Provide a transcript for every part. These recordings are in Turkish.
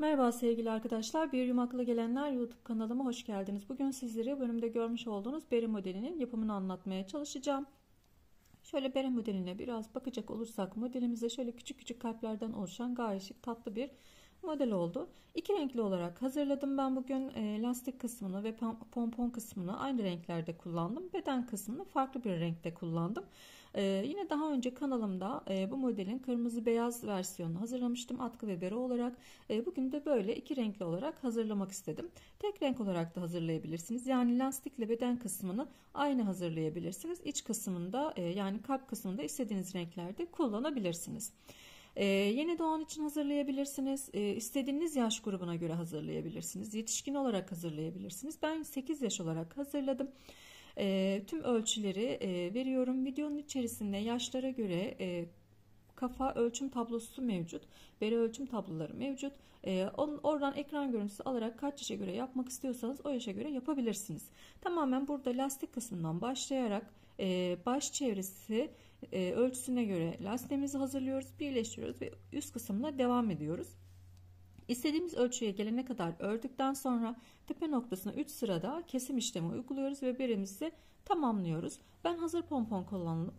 Merhaba sevgili arkadaşlar, Bir Yumakla Gelenler YouTube kanalıma hoş geldiniz. Bugün sizlere bölümde görmüş olduğunuz bere modelinin yapımını anlatmaya çalışacağım. Şöyle bere modeline biraz bakacak olursak modelimize şöyle küçük küçük kalplerden oluşan gayet şık tatlı bir model oldu. İki renkli olarak hazırladım. Ben bugün lastik kısmını ve pompon kısmını aynı renklerde kullandım. Beden kısmını farklı bir renkte kullandım. Yine daha önce kanalımda bu modelin kırmızı beyaz versiyonunu hazırlamıştım atkı ve bere olarak. Bugün de böyle iki renkli olarak hazırlamak istedim. Tek renk olarak da hazırlayabilirsiniz. Yani lastikle beden kısmını aynı hazırlayabilirsiniz. İç kısmında yani kalp kısmında istediğiniz renklerde kullanabilirsiniz. Yeni doğan için hazırlayabilirsiniz. İstediğiniz yaş grubuna göre hazırlayabilirsiniz. Yetişkin olarak hazırlayabilirsiniz. Ben 8 yaş olarak hazırladım. Tüm ölçüleri veriyorum. Videonun içerisinde yaşlara göre kafa ölçüm tablosu mevcut. Bere ölçüm tabloları mevcut. Oradan ekran görüntüsü alarak kaç yaşa göre yapmak istiyorsanız o yaşa göre yapabilirsiniz. Tamamen burada lastik kısmından başlayarak baş çevresi ölçüsüne göre lastiğimizi hazırlıyoruz, birleştiriyoruz ve üst kısmına devam ediyoruz. İstediğimiz ölçüye gelene kadar ördükten sonra tepe noktasına 3 sırada kesim işlemi uyguluyoruz ve beremizi tamamlıyoruz. Ben hazır pompon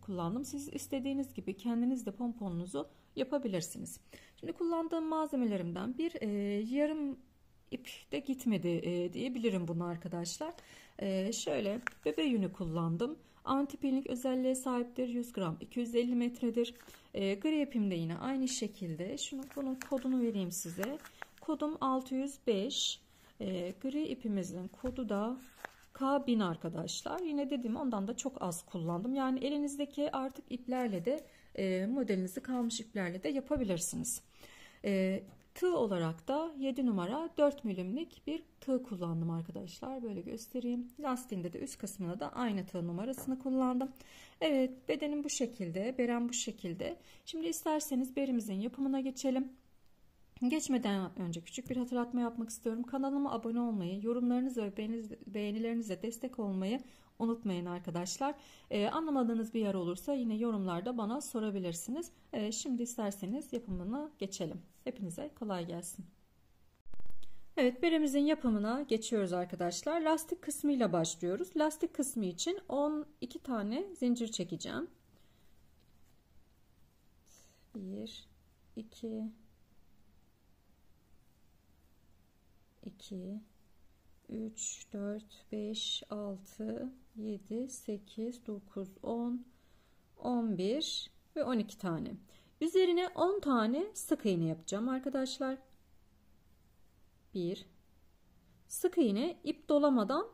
kullandım. Siz istediğiniz gibi kendiniz de pomponunuzu yapabilirsiniz. Şimdi kullandığım malzemelerimden bir yarım ip de gitmedi diyebilirim bunu arkadaşlar. Şöyle bebe yünü kullandım. Antipinik özelliğe sahiptir. 100 gram 250 metredir. Gri ipim de yine aynı şekilde. Bunun kodunu vereyim size. Kodum 605. Gri ipimizin kodu da K1000 arkadaşlar. Yine dediğim ondan da çok az kullandım. Yani elinizdeki artık iplerle de modelinizi kalmış iplerle de yapabilirsiniz. Tığ olarak da 7 numara 4 milimlik bir tığ kullandım arkadaşlar. Böyle göstereyim. Lastiğinde de üst kısmına da aynı tığ numarasını kullandım. Evet, bedenim bu şekilde, berem bu şekilde. Şimdi isterseniz berimizin yapımına geçelim. Geçmeden önce küçük bir hatırlatma yapmak istiyorum. Kanalıma abone olmayı, yorumlarınız ve beğenilerinizle destek olmayı unutmayın arkadaşlar. Anlamadığınız bir yer olursa yine yorumlarda bana sorabilirsiniz. Şimdi isterseniz yapımına geçelim. Hepinize kolay gelsin. Evet, beremizin yapımına geçiyoruz arkadaşlar. Lastik kısmıyla başlıyoruz. Lastik kısmı için 12 tane zincir çekeceğim. 1, 2, 2, 3, 4, 5, 6, 7, 8, 9, 10, 11 ve 12 tane. Üzerine 10 tane sık iğne yapacağım arkadaşlar. 1 sık iğne ip dolamadan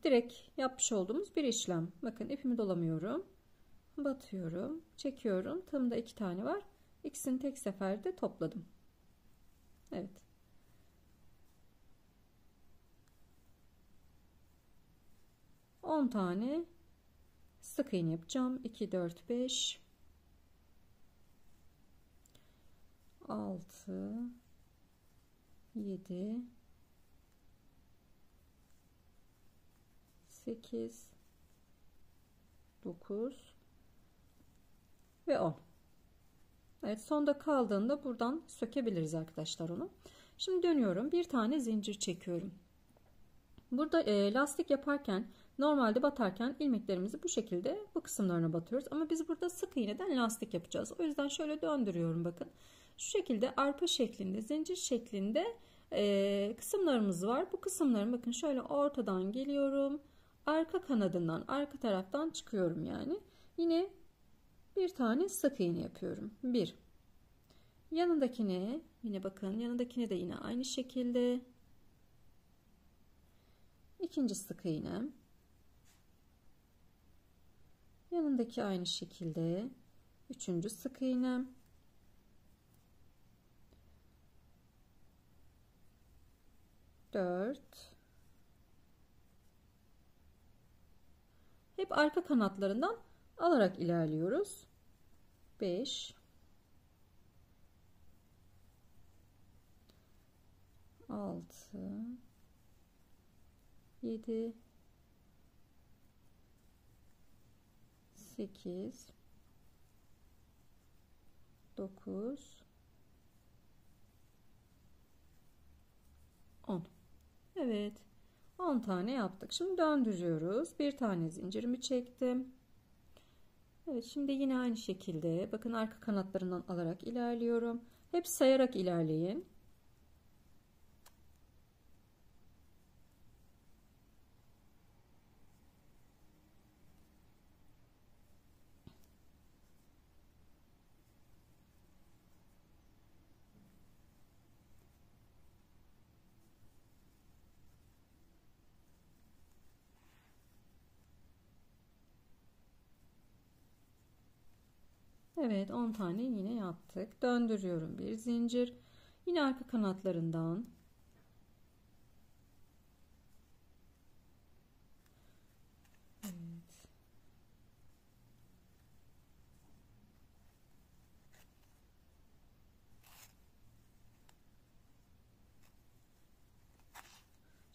direkt yapmış olduğumuz bir işlem. Bakın ipimi dolamıyorum. Batıyorum. Çekiyorum. Tığımda 2 tane var. İkisini tek seferde topladım. Evet. On tane sık iğne yapacağım. 2, 4, 5, 6, 7, 8, 9 ve 10. Evet, sonda kaldığında buradan sökebiliriz arkadaşlar onu. Şimdi dönüyorum. Bir tane zincir çekiyorum. Burada lastik yaparken normalde batarken ilmeklerimizi bu şekilde bu kısımlarına batıyoruz. Ama biz burada sık iğneden lastik yapacağız. O yüzden şöyle döndürüyorum bakın. Şu şekilde arpa şeklinde, zincir şeklinde kısımlarımız var. Bu kısımların bakın şöyle ortadan geliyorum. Arka kanadından, arka taraftan çıkıyorum yani. Yine bir tane sık iğne yapıyorum. 1. Yanındakine yine bakın yanındakine de yine aynı şekilde. İkinci sık iğnem. Yanındaki aynı şekilde. Üçüncü sık iğnem. 4. Hep arka kanatlarından alarak ilerliyoruz. 5, 6, 7, 8, 9, 10. Evet. 10 tane yaptık. Şimdi döndürüyoruz. Bir tane zincirimi çektim. Evet, şimdi yine aynı şekilde bakın arka kanatlarından alarak ilerliyorum. Hep sayarak ilerleyin. Evet, 10 tane yine yaptık. Döndürüyorum bir zincir. Yine arka kanatlarından. Evet.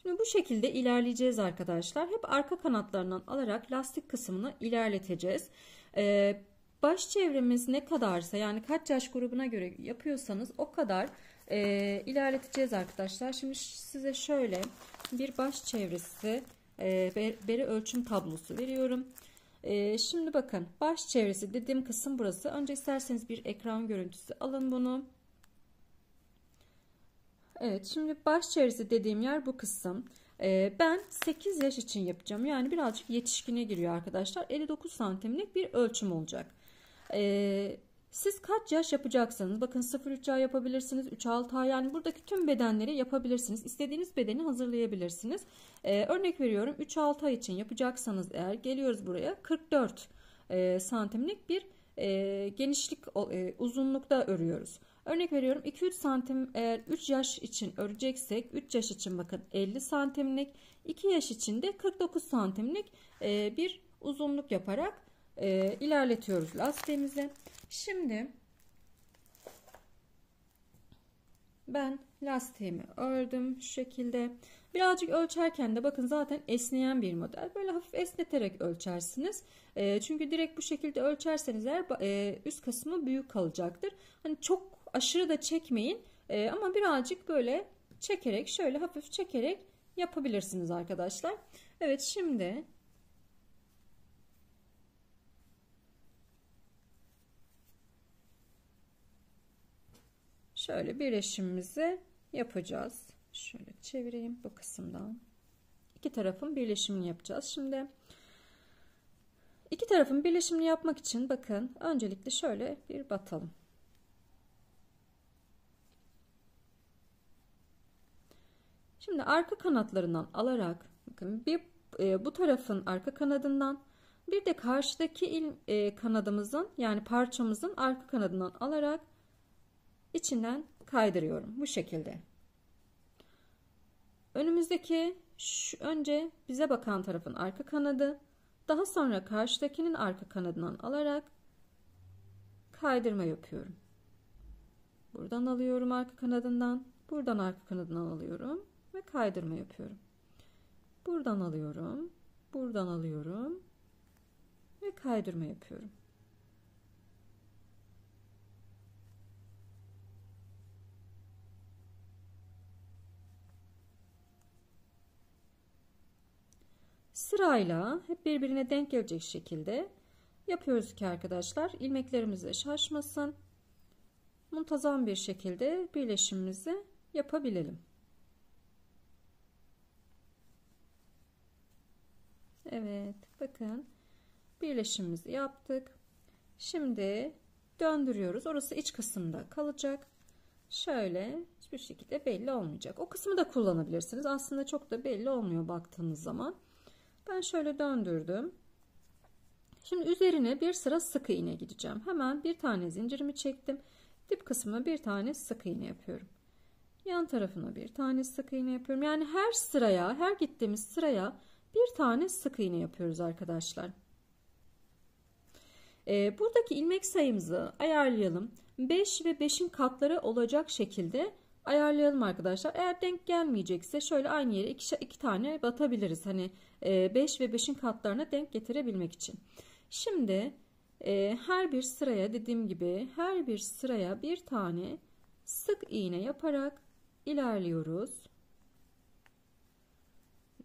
Şimdi bu şekilde ilerleyeceğiz arkadaşlar. Hep arka kanatlarından alarak lastik kısmını ilerleteceğiz. Baş çevremiz ne kadarsa, yani kaç yaş grubuna göre yapıyorsanız o kadar ilerleteceğiz arkadaşlar. Şimdi size şöyle bir baş çevresi beri ölçüm tablosu veriyorum. Şimdi bakın, baş çevresi dediğim kısım burası. Önce isterseniz bir ekran görüntüsü alın bunu. Evet, şimdi baş çevresi dediğim yer bu kısım. Ben 8 yaş için yapacağım. Yani birazcık yetişkine giriyor arkadaşlar. 59 santimlik bir ölçüm olacak. Siz kaç yaş yapacaksanız, bakın 0-3 ay yapabilirsiniz, 3-6 ay, yani buradaki tüm bedenleri yapabilirsiniz. İstediğiniz bedeni hazırlayabilirsiniz. Örnek veriyorum, 3-6 ay için yapacaksanız eğer, geliyoruz buraya 44 santimlik bir genişlik uzunlukta örüyoruz. Örnek veriyorum, 2-3 santim eğer 3 yaş için öreceksek, 3 yaş için bakın 50 santimlik, 2 yaş için de 49 santimlik bir uzunluk yaparak ilerletiyoruz lastiğimizi. Şimdi ben lastiğimi ördüm şu şekilde. Birazcık ölçerken de bakın zaten esneyen bir model. Böyle hafif esneterek ölçersiniz. Çünkü direkt bu şekilde ölçerseniz eğer üst kısmı büyük kalacaktır. Hani çok aşırı da çekmeyin. Ama birazcık böyle çekerek, şöyle hafif çekerek yapabilirsiniz arkadaşlar. Evet, şimdi şöyle birleşimimizi yapacağız. Şöyle çevireyim bu kısımdan. İki tarafın birleşimini yapacağız. Şimdi iki tarafın birleşimini yapmak için bakın öncelikle şöyle bir batalım. Şimdi arka kanatlarından alarak bakın bir bu tarafın arka kanadından, bir de karşıdaki kanadımızın, yani parçamızın arka kanadından alarak içinden kaydırıyorum bu şekilde. Önümüzdeki önce bize bakan tarafın arka kanadı, daha sonra karşıdakinin arka kanadından alarak kaydırma yapıyorum. Buradan alıyorum arka kanadından, buradan arka kanadından alıyorum ve kaydırma yapıyorum. Buradan alıyorum, buradan alıyorum ve kaydırma yapıyorum. Sırayla hep birbirine denk gelecek şekilde yapıyoruz ki arkadaşlar ilmeklerimiz de şaşmasın. Muntazam bir şekilde birleşimimizi yapabilelim. Evet, bakın birleşimimizi yaptık. Şimdi döndürüyoruz. Orası iç kısımda kalacak. Şöyle hiçbir şekilde belli olmayacak. O kısmı da kullanabilirsiniz. Aslında çok da belli olmuyor baktığınız zaman. Ben şöyle döndürdüm. Şimdi üzerine bir sıra sık iğne gideceğim. Hemen bir tane zincirimi çektim. Dip kısmına bir tane sık iğne yapıyorum. Yan tarafına bir tane sık iğne yapıyorum. Yani her sıraya, her gittiğimiz sıraya bir tane sık iğne yapıyoruz arkadaşlar. Buradaki ilmek sayımızı ayarlayalım. 5 ve 5'in katları olacak şekilde ayarlayalım arkadaşlar. Eğer denk gelmeyecekse şöyle aynı yere iki tane batabiliriz. Hani 5 ve 5'in katlarına denk getirebilmek için. Şimdi her bir sıraya, dediğim gibi her bir sıraya bir tane sık iğne yaparak ilerliyoruz.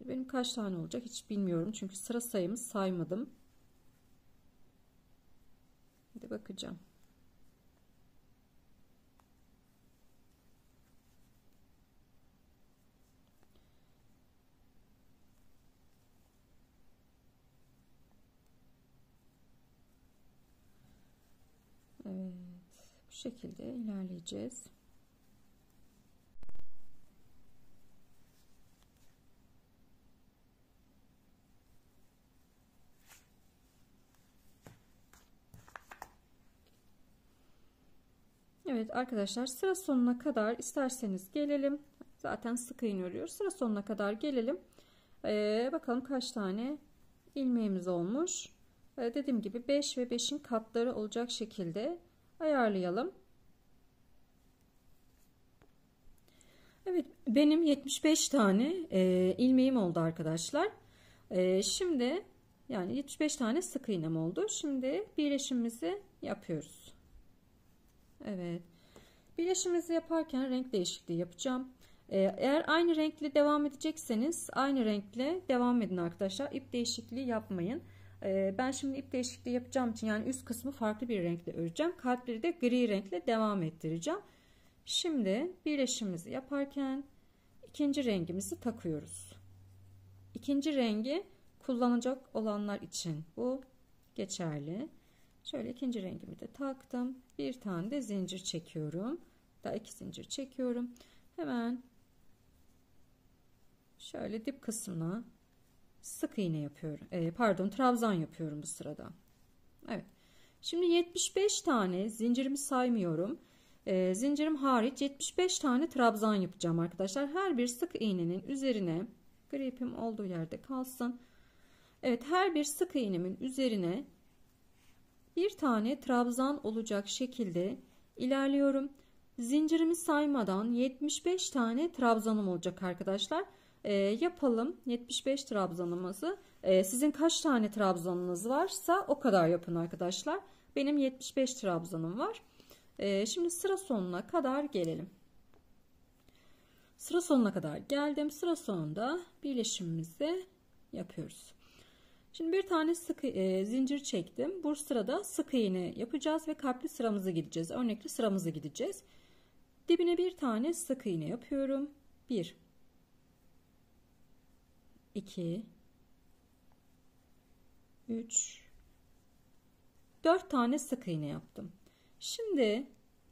Benim kaç tane olacak hiç bilmiyorum. Çünkü sıra sayımı saymadım. Hadi bakacağım. Evet. Bu şekilde ilerleyeceğiz. Evet arkadaşlar, sıra sonuna kadar isterseniz gelelim. Zaten sık iğne örüyoruz. Sıra sonuna kadar gelelim. Bakalım kaç tane ilmeğimiz olmuş. Dediğim gibi 5 ve 5'in katları olacak şekilde ayarlayalım. Evet, benim 75 tane ilmeğim oldu arkadaşlar. Şimdi yani 75 tane sık iğnem oldu. Şimdi birleşimimizi yapıyoruz. Evet. Birleşimimizi yaparken renk değişikliği yapacağım. Eğer aynı renkle devam edecekseniz aynı renkle devam edin arkadaşlar. İp değişikliği yapmayın. Ben şimdi ip değişikliği yapacağım için yani üst kısmı farklı bir renkle öreceğim. Kalpleri de gri renkle devam ettireceğim. Şimdi birleşimimizi yaparken ikinci rengimizi takıyoruz. İkinci rengi kullanacak olanlar için bu geçerli. Şöyle ikinci rengimi de taktım. Bir tane de zincir çekiyorum. Daha 2 zincir çekiyorum. Hemen şöyle dip kısmına sık iğne yapıyorum. Trabzan yapıyorum bu sırada. Evet. Şimdi 75 tane zincirimi saymıyorum. Zincirim hariç 75 tane trabzan yapacağım arkadaşlar. Her bir sık iğnenin üzerine gri ipim olduğu yerde kalsın. Evet, her bir sık iğnemin üzerine bir tane trabzan olacak şekilde ilerliyorum. Zincirimi saymadan 75 tane trabzanım olacak arkadaşlar. Yapalım 75 trabzanımızı. Sizin kaç tane trabzanınız varsa o kadar yapın arkadaşlar. Benim 75 trabzanım var. Şimdi sıra sonuna kadar gelelim. Sıra sonuna kadar geldim. Sıra sonunda birleşimimizi yapıyoruz. Şimdi bir tane zincir çektim. Bu sırada sık iğne yapacağız ve kalpli sıramızı gideceğiz. Örnekli sıramızı gideceğiz. Dibine bir tane sık iğne yapıyorum. 1 2 3 4 tane sık iğne yaptım. Şimdi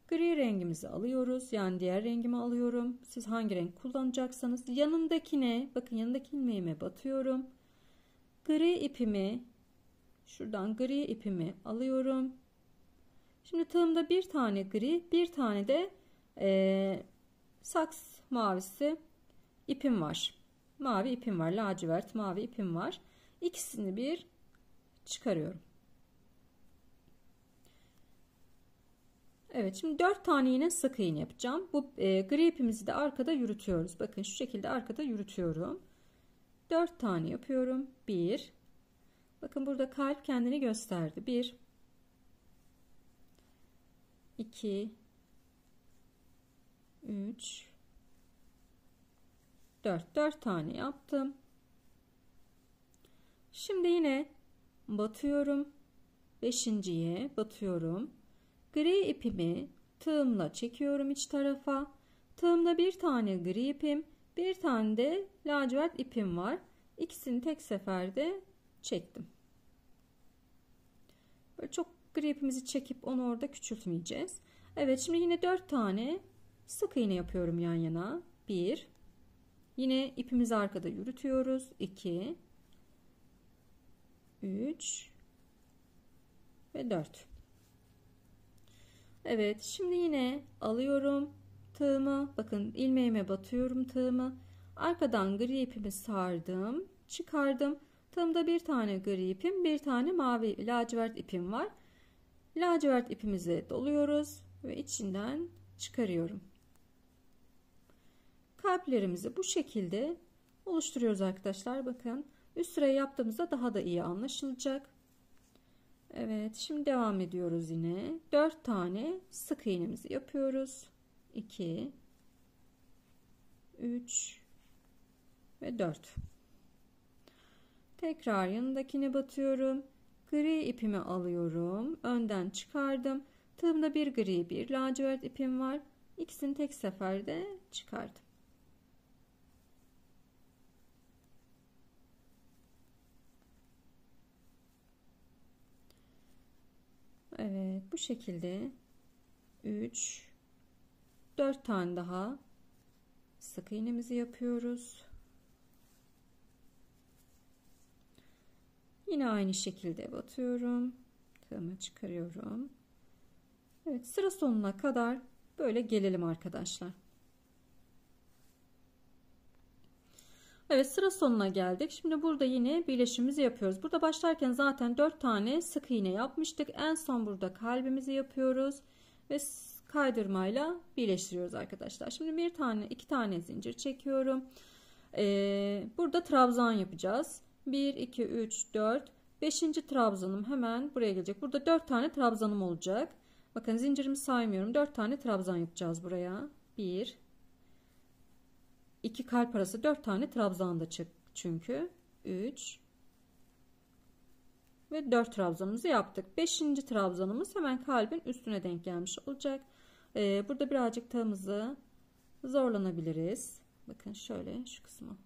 gri rengimizi alıyoruz. Yani diğer rengimi alıyorum. Siz hangi renk kullanacaksanız yanındakine, bakın yanındaki ilmeğime batıyorum. Gri ipimi şuradan gri ipimi alıyorum. Şimdi tığımda bir tane gri, bir tane de saks mavisi ipim var. Mavi ipim var. Lacivert mavi ipim var. İkisini bir çıkarıyorum. Evet, şimdi 4 tane yine sık iğne yapacağım. Bu gri ipimizi de arkada yürütüyoruz. Bakın şu şekilde arkada yürütüyorum. 4 tane yapıyorum. 1. Bakın burada kalp kendini gösterdi. 1 2 3 4 tane yaptım. Şimdi yine batıyorum. 5.'ye batıyorum. Gri ipimi tığımla çekiyorum iç tarafa. Tığımda bir tane gri ipim, bir tane de lacivert ipim var. İkisini tek seferde çektim. Böyle çok gri ipimizi çekip onu orada küçültmeyeceğiz. Evet, şimdi yine 4 tane sık iğne yapıyorum yan yana. 1 yine ipimizi arkada yürütüyoruz. 2 3 ve 4. Evet, şimdi yine alıyorum tığımı. Bakın ilmeğime batıyorum tığımı. Arkadan gri ipimi sardım, çıkardım. Tığımda bir tane gri ipim, bir tane mavi lacivert ipim var. Lacivert ipimizi doluyoruz ve içinden çıkarıyorum. Kalplerimizi bu şekilde oluşturuyoruz arkadaşlar. Bakın üst sırayı yaptığımızda daha da iyi anlaşılacak. Evet, şimdi devam ediyoruz yine. 4 tane sık iğnemizi yapıyoruz. 2 3 ve 4. Tekrar yanındakine batıyorum. Gri ipimi alıyorum. Önden çıkardım. Tığımda bir gri bir lacivert ipim var. İkisini tek seferde çıkardım. Evet, bu şekilde 3 4 tane daha sık iğnemizi yapıyoruz. Yine aynı şekilde batıyorum. Tığımı çıkarıyorum. Evet, sıra sonuna kadar böyle gelelim arkadaşlar. Evet, sıra sonuna geldik. Şimdi burada yine birleşimimizi yapıyoruz. Burada başlarken zaten 4 tane sık iğne yapmıştık. En son burada kalbimizi yapıyoruz ve kaydırmayla birleştiriyoruz arkadaşlar. Şimdi iki tane zincir çekiyorum. Burada trabzan yapacağız. 1 2 3 4 5. trabzanım hemen buraya gelecek. Burada 4 tane trabzanım olacak. Bakın zincirimi saymıyorum. 4 tane trabzan yapacağız buraya. 1 2 kalp arası 4 tane trabzan da çık çünkü 3 ve 4 trabzanımızı yaptık. 5. trabzanımız hemen kalbin üstüne denk gelmiş olacak. Burada birazcık tığımızı zorlanabiliriz. Bakın şöyle şu kısmı.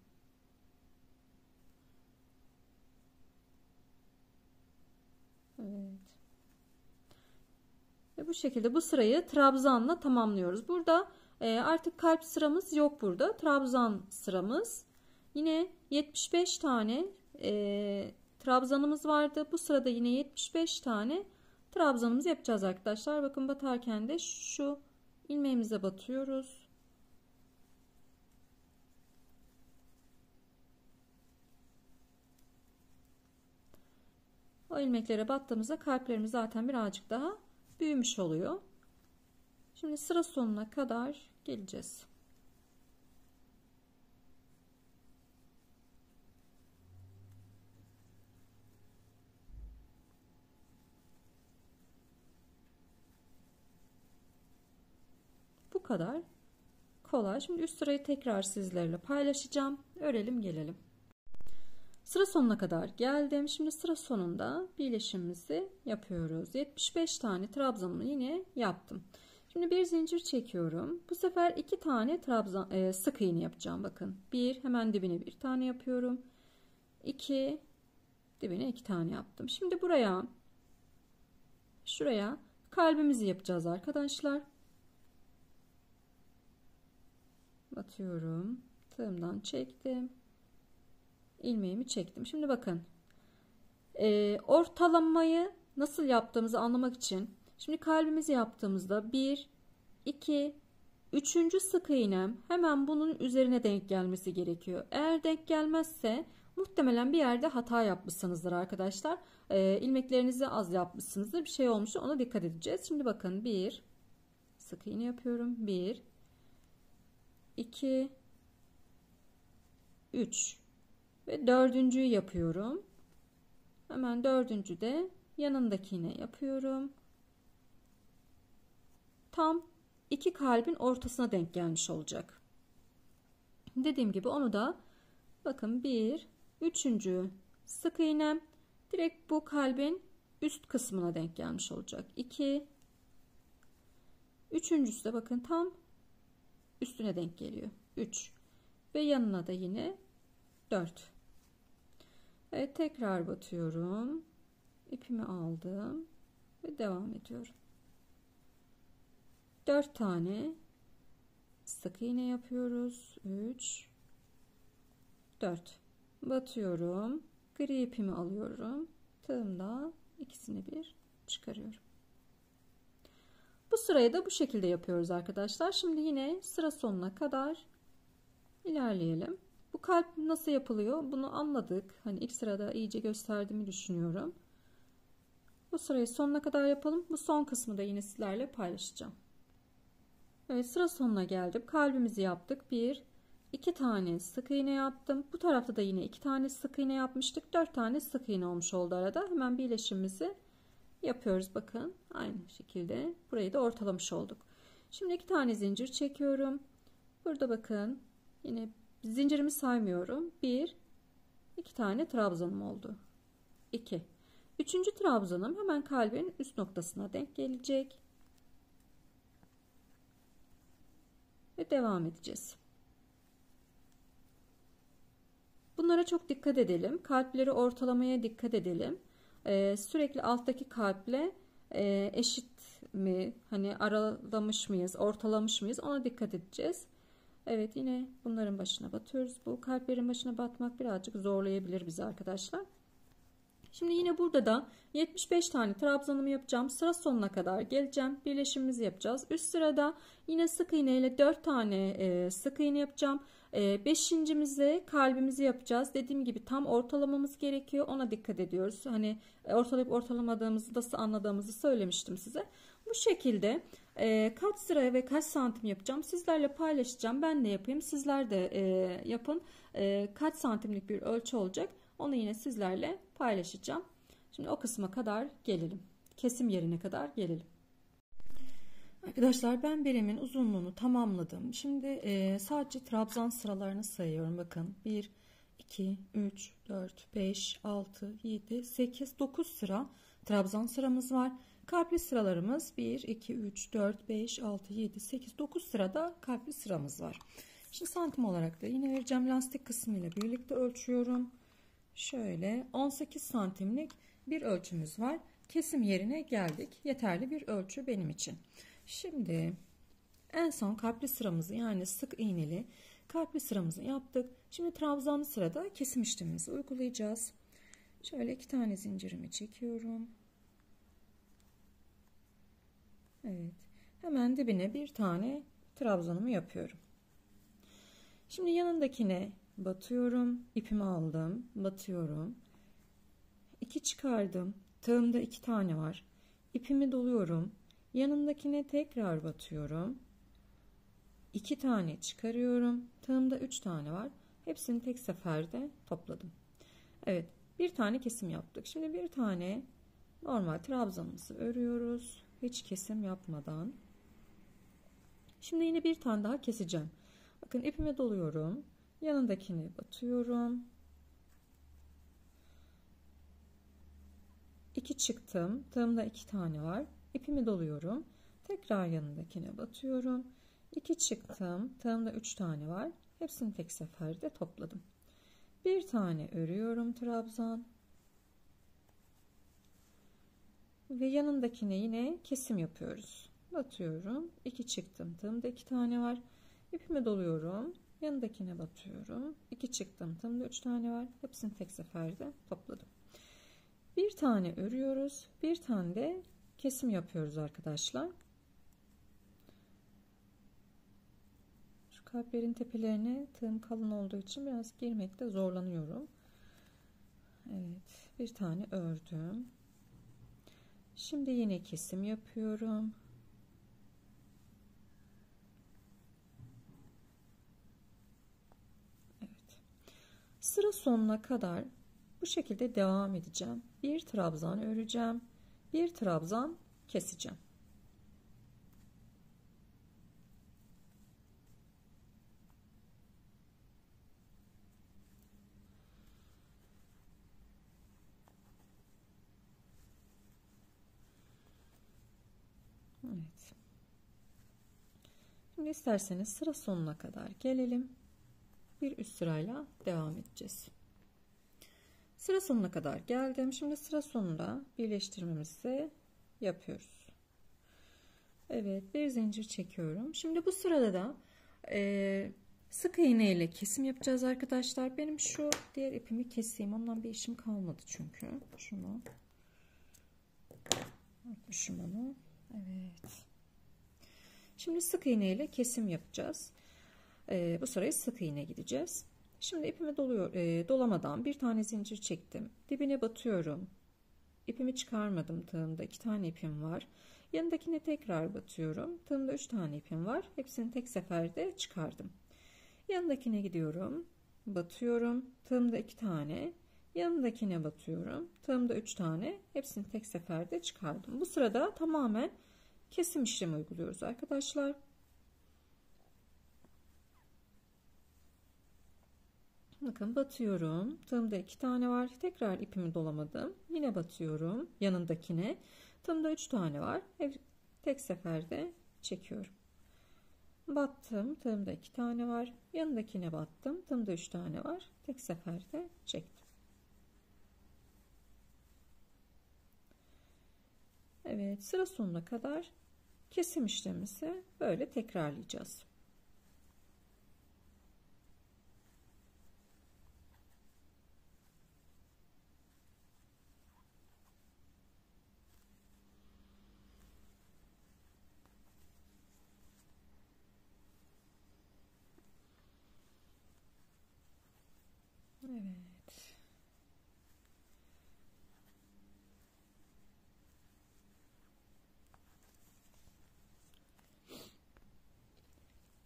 Evet. Ve bu şekilde bu sırayı trabzanla tamamlıyoruz. Burada artık kalp sıramız yok burada. Trabzan sıramız. Yine 75 tane trabzanımız vardı. Bu sırada yine 75 tane trabzanımızı yapacağız arkadaşlar. Bakın batarken de şu ilmeğimize batıyoruz. O ilmeklere battığımızda kalplerimiz zaten birazcık daha büyümüş oluyor. Şimdi sıra sonuna kadar geleceğiz. Bu kadar kolay. Şimdi üst sırayı tekrar sizlerle paylaşacağım. Örelim gelelim. Sıra sonuna kadar geldim. Şimdi sıra sonunda birleşimimizi yapıyoruz. 75 tane trabzanımı yine yaptım. Şimdi bir zincir çekiyorum. Bu sefer 2 tane trabzan sık iğne yapacağım. Bakın. 1 hemen dibine bir tane yapıyorum. 2 dibine 2 tane yaptım. Şimdi şuraya kalbimizi yapacağız arkadaşlar. Batıyorum. Tığımdan çektim. İlmeğimi çektim. Şimdi bakın. Ortalamayı nasıl yaptığımızı anlamak için şimdi kalbimizi yaptığımızda 1 2 3. sık iğnem hemen bunun üzerine denk gelmesi gerekiyor. Eğer denk gelmezse muhtemelen bir yerde hata yapmışsınızdır arkadaşlar. İlmeklerinizi az yapmışsınızdır. Bir şey olmuştur. Ona dikkat edeceğiz. Şimdi bakın 1 sık iğne yapıyorum. 1 2 3 ve dördüncüyü yapıyorum. Hemen dördüncü de yanındakine yapıyorum. Tam iki kalbin ortasına denk gelmiş olacak. Dediğim gibi onu da bakın 1 üçüncü sık iğnem direkt bu kalbin üst kısmına denk gelmiş olacak. 2 üçüncüsü de bakın tam üstüne denk geliyor. 3 ve yanına da yine 4. Evet, tekrar batıyorum. İpimi aldım ve devam ediyorum. 4 tane sık iğne yapıyoruz. 3 4 batıyorum. Gri ipimi alıyorum. Tığımda ikisini bir çıkarıyorum. Bu sırayı da bu şekilde yapıyoruz arkadaşlar. Şimdi yine sıra sonuna kadar ilerleyelim. Bu kalp nasıl yapılıyor? Bunu anladık. Hani ilk sırada iyice gösterdiğimi düşünüyorum. Bu sırayı sonuna kadar yapalım. Bu son kısmı da yine sizlerle paylaşacağım. Evet, sıra sonuna geldim. Kalbimizi yaptık. 1 2 tane sık iğne yaptım. Bu tarafta da yine 2 tane sık iğne yapmıştık. 4 tane sık iğne olmuş oldu arada. Hemen birleşimimizi yapıyoruz. Bakın aynı şekilde burayı da ortalamış olduk. Şimdi 2 tane zincir çekiyorum. Burada bakın yine zincirimi saymıyorum. 1 2 tane trabzanım oldu. 2. Üçüncü trabzanım hemen kalbin üst noktasına denk gelecek. Ve devam edeceğiz. Bunlara çok dikkat edelim. Kalpleri ortalamaya dikkat edelim. Sürekli alttaki kalple eşit mi? Hani aralamış mıyız? Ortalamış mıyız? Ona dikkat edeceğiz. Evet, yine bunların başına batıyoruz. Bu kalplerin başına batmak birazcık zorlayabilir bizi arkadaşlar. Şimdi yine burada da 75 tane trabzanımı yapacağım. Sıra sonuna kadar geleceğim. Birleşimimizi yapacağız. Üst sırada yine sık iğne ile 4 tane sık iğne yapacağım. Beşincimize kalbimizi yapacağız. Dediğim gibi tam ortalamamız gerekiyor. Ona dikkat ediyoruz. Hani ortalayıp ortalamadığımızı nasıl anladığımızı söylemiştim size. Bu şekilde kaç sıraya ve kaç santim yapacağım sizlerle paylaşacağım. Ben de yapayım. Sizler de yapın. Kaç santimlik bir ölçü olacak. Onu yine sizlerle paylaşacağım. Şimdi o kısma kadar gelelim. Kesim yerine kadar gelelim. Arkadaşlar ben birimin uzunluğunu tamamladım. Şimdi sadece trabzan sıralarını sayıyorum. Bakın 1, 2, 3, 4, 5, 6, 7, 8, 9 sıra trabzan sıramız var. Kalpli sıralarımız 1, 2, 3, 4, 5, 6, 7, 8, 9 sırada kalpli sıramız var. Şimdi santim olarak da yine vereceğim. Lastik kısmıyla birlikte ölçüyorum. Şöyle 18 santimlik bir ölçümüz var. Kesim yerine geldik. Yeterli bir ölçü benim için. Şimdi en son kalpli sıramızı, yani sık iğneli kalpli sıramızı yaptık. Şimdi trabzanlı sırada kesim işlemimizi uygulayacağız. Şöyle 2 tane zincirimi çekiyorum. Evet. Hemen dibine bir tane trabzanımı yapıyorum. Şimdi yanındakine batıyorum. İpimi aldım. Batıyorum. 2 çıkardım. Tığımda 2 tane var. İpimi doluyorum. Yanındakine tekrar batıyorum. 2 tane çıkarıyorum. Tığımda 3 tane var. Hepsini tek seferde topladım. Evet. Bir tane kesim yaptık. Şimdi bir tane normal trabzanımızı örüyoruz. Hiç kesim yapmadan. Şimdi yine bir tane daha keseceğim. Bakın ipimi doluyorum. Yanındakini batıyorum. 2 çıktım. Tığımda 2 tane var. İpimi doluyorum. Tekrar yanındakine batıyorum. 2 çıktım. Tığımda 3 tane var. Hepsini tek seferde topladım. Bir tane örüyorum trabzan. Ve yanındakine yine kesim yapıyoruz. Batıyorum. 2 çıktım. Tığımda 2 tane var. İpimi doluyorum. Yanındakine batıyorum. 2 çıktım. Tığımda 3 tane var. Hepsini tek seferde topladım. Bir tane örüyoruz. Bir tane de kesim yapıyoruz arkadaşlar. Şu kalplerin tepelerine tığım kalın olduğu için biraz girmekte zorlanıyorum. Evet. Bir tane ördüm. Şimdi yine kesim yapıyorum. Evet. Sıra sonuna kadar bu şekilde devam edeceğim. Bir trabzan öreceğim. Bir trabzan keseceğim. Evet. Şimdi isterseniz sıra sonuna kadar gelelim. Bir üst sırayla devam edeceğiz. Sıra sonuna kadar geldim. Şimdi sıra sonunda birleştirmemizi yapıyoruz. Evet, bir zincir çekiyorum. Şimdi bu sırada da sık iğne ile kesim yapacağız arkadaşlar. Benim şu diğer ipimi keseyim. Ondan bir işim kalmadı çünkü. Şunu atmışım onu. Evet. Şimdi sık iğne ile kesim yapacağız. Bu sırayı sık iğne gideceğiz. Şimdi ipimi dolamadan bir tane zincir çektim. Dibine batıyorum. İpimi çıkarmadım tığımda. 2 tane ipim var. Yanındakine tekrar batıyorum. Tığımda 3 tane ipim var. Hepsini tek seferde çıkardım. Yanındakine gidiyorum. Batıyorum. Tığımda 2 tane. Yanındakine batıyorum. Tığımda 3 tane. Hepsini tek seferde çıkardım. Bu sırada tamamen kesim işlemi uyguluyoruz arkadaşlar. Bakın batıyorum. Tığımda 2 tane var. Tekrar ipimi dolamadım. Yine batıyorum yanındakine. Tığımda 3 tane var. Tek seferde çekiyorum. Battım. Tığımda 2 tane var. Yanındakine battım. Tığımda 3 tane var. Tek seferde çektim. Evet, sıra sonuna kadar kesim işlemimizi böyle tekrarlayacağız. Evet.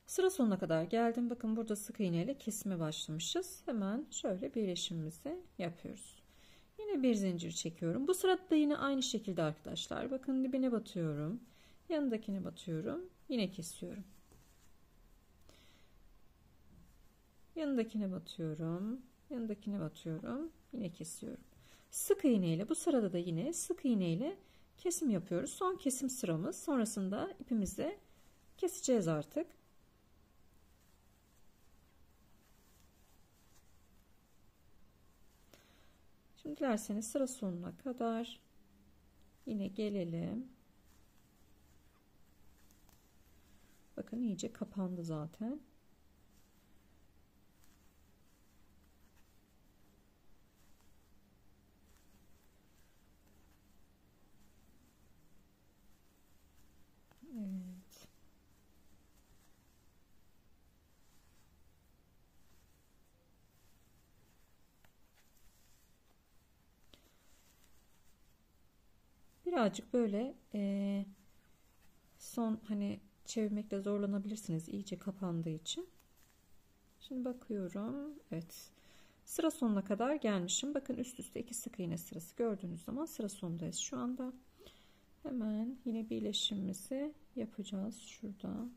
Sıra sonuna kadar geldim. Bakın burada sık iğne ile kesime başlamışız. Hemen şöyle birleşimimizi yapıyoruz. Yine bir zincir çekiyorum. Bu sırada da yine aynı şekilde arkadaşlar. Bakın dibine batıyorum. Yanındakine batıyorum. Yine kesiyorum. Yanındakine batıyorum. Yanındakine batıyorum. Yine kesiyorum. Sık iğne ile bu sırada da yine sık iğne ile kesim yapıyoruz. Son kesim sıramız. Sonrasında ipimizi keseceğiz artık. Şimdi dilerseniz sıra sonuna kadar yine gelelim. Bakın iyice kapandı zaten. Evet. Birazcık böyle son hani çevirmekte zorlanabilirsiniz iyice kapandığı için. Şimdi bakıyorum. Evet. Sıra sonuna kadar gelmişim. Bakın üst üste 2 sık iğne sırası gördüğünüz zaman sıra sonundayız şu anda. Hemen yine birleşimimizi yapacağız şurada.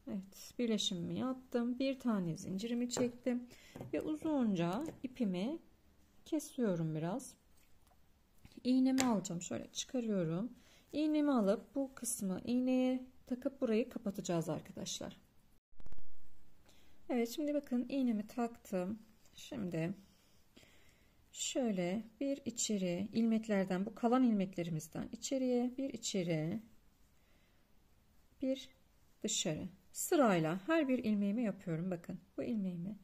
Evet, birleşimimi yaptım. Bir tane zincirimi çektim ve uzunca ipimi kesiyorum biraz. İğnemi alacağım. Şöyle çıkarıyorum. İğnemi alıp bu kısmı iğneye takıp burayı kapatacağız arkadaşlar. Evet, şimdi bakın iğnemi taktım. Şimdi şöyle bir içeri ilmeklerden, bu kalan ilmeklerimizden içeriye, bir içeri, bir dışarı. Sırayla her bir ilmeğimi yapıyorum. Bakın bu ilmeğimi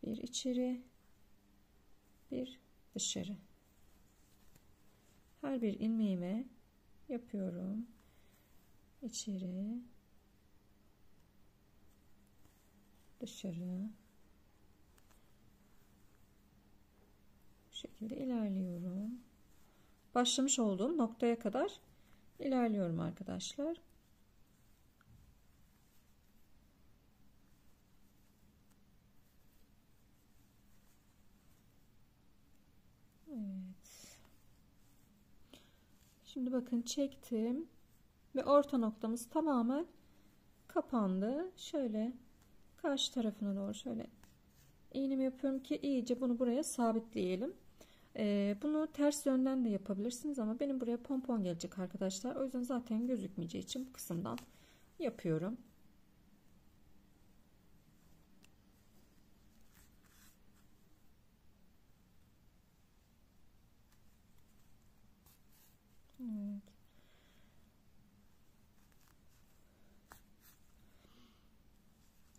bir içeri, bir dışarı. Her bir ilmeğimi yapıyorum. İçeri, dışarı. Bu şekilde ilerliyorum. Başlamış olduğum noktaya kadar ilerliyorum arkadaşlar. Evet. Şimdi bakın çektim ve orta noktamız tamamen kapandı. Şöyle karşı tarafına doğru şöyle iğnemi yapıyorum ki iyice bunu buraya sabitleyelim. Bunu ters yönden de yapabilirsiniz ama benim buraya pompon gelecek arkadaşlar. O yüzden zaten gözükmeyeceği için bu kısımdan yapıyorum. Evet.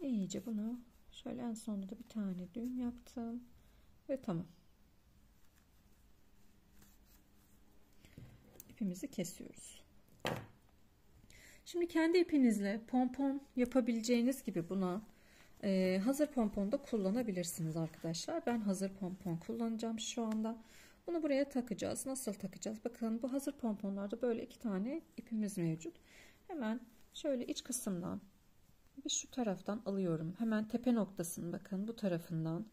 İyice bunu şöyle en sonunda da bir tane düğüm yaptım ve tamam. İpimizi kesiyoruz. Şimdi kendi ipinizle pompon yapabileceğiniz gibi buna hazır pompon da kullanabilirsiniz arkadaşlar. Ben hazır pompon kullanacağım şu anda. Bunu buraya takacağız. Nasıl takacağız? Bakın bu hazır pomponlarda böyle 2 tane ipimiz mevcut. Hemen şöyle iç kısımdan bir şu taraftan alıyorum. Hemen tepe noktasını bakın bu tarafından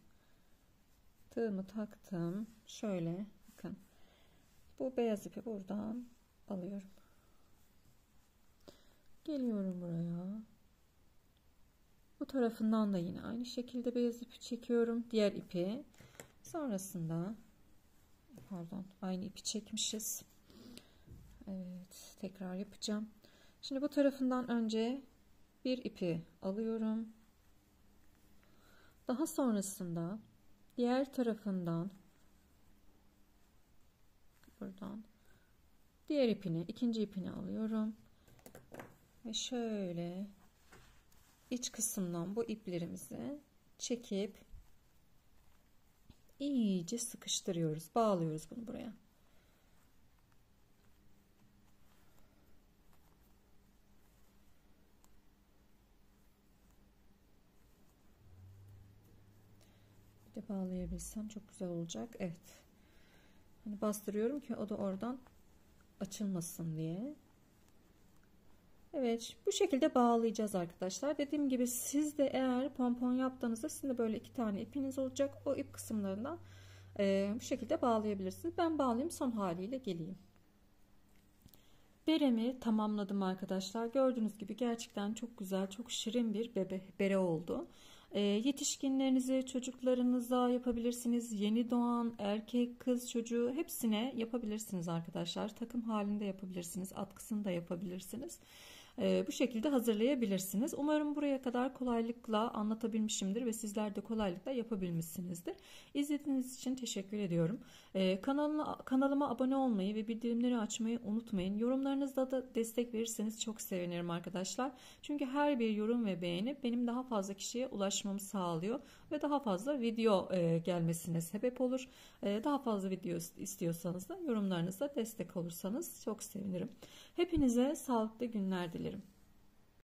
tığımı taktım. Şöyle bakın. Bu beyaz ipi buradan alıyorum. Geliyorum buraya. Bu tarafından da yine aynı şekilde beyaz ipi çekiyorum. Diğer ipi. Sonrasında pardon, aynı ipi çekmişiz. Evet, tekrar yapacağım. Şimdi bu tarafından önce bir ipi alıyorum. Daha sonrasında diğer tarafından buradan diğer ipini, ikinci ipini alıyorum. Ve şöyle iç kısımdan bu iplerimizi çekip iyice sıkıştırıyoruz. Bağlıyoruz bunu buraya. Bir de bağlayabilsem çok güzel olacak. Evet. Hani bastırıyorum ki o da oradan açılmasın diye. Evet, bu şekilde bağlayacağız arkadaşlar. Dediğim gibi siz de eğer pompon yaptığınızda sizin de böyle 2 tane ipiniz olacak. O ip kısımlarından bu şekilde bağlayabilirsiniz. Ben bağlayayım, son haliyle geleyim. Beremi tamamladım arkadaşlar. Gördüğünüz gibi gerçekten çok güzel, çok şirin bir bere oldu. Yetişkinlerinize, çocuklarınıza yapabilirsiniz. Yeni doğan erkek, kız çocuğu hepsine yapabilirsiniz arkadaşlar. Takım halinde yapabilirsiniz. Atkısını da yapabilirsiniz. Bu şekilde hazırlayabilirsiniz. Umarım buraya kadar kolaylıkla anlatabilmişimdir ve sizler de kolaylıkla yapabilmişsinizdir. İzlediğiniz için teşekkür ediyorum. Kanalıma abone olmayı ve bildirimleri açmayı unutmayın. Yorumlarınızda da destek verirseniz çok sevinirim arkadaşlar. Çünkü her bir yorum ve beğeni benim daha fazla kişiye ulaşmamı sağlıyor ve daha fazla video gelmesine sebep olur. Daha fazla video istiyorsanız da yorumlarınızda destek olursanız çok sevinirim. Hepinize sağlıklı günler dilerim.